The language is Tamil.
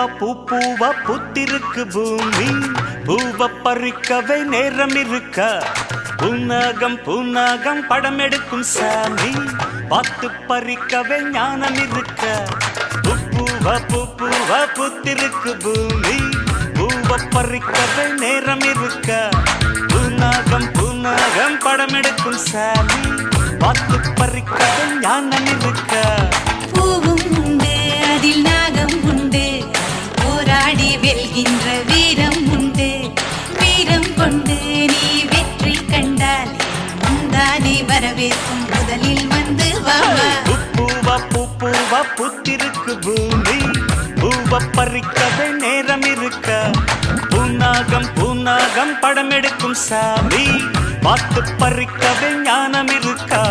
பூவா பூத்திருக்கு பூமி. பூவ பறிக்கவே நேரம் இருக்க. பூனாகம் படம் எடுக்கும் சாமி. பார்த்து பறிக்கவே ஞானம் இருக்க. பூவா பூத்திருக்கு பூமி. பூவ பறிக்கவே நேரம் இருக்க. பூனாகம் படம் எடுக்கும் சாமி. பார்த்து பறிக்கவே ஞானம் இருக்க. பூவும் உண்டு அதில் நாகம் உண்டு. போராடி வெல்கின்ற வீரம் உண்டு. வீரம் கொண்டு நீ வெற்றி கண்டால் முந்தானே வரவேற்கும் முதலில் வந்து வாவா. பூவா பூத்திருக்கு பூமி. பூவ பறிக்கவே நேரம் இருக்க. பூனாகம் படம் எடுக்கும் சாமி. பார்த்து பறிக்கவே ஞானம் இருக்கா.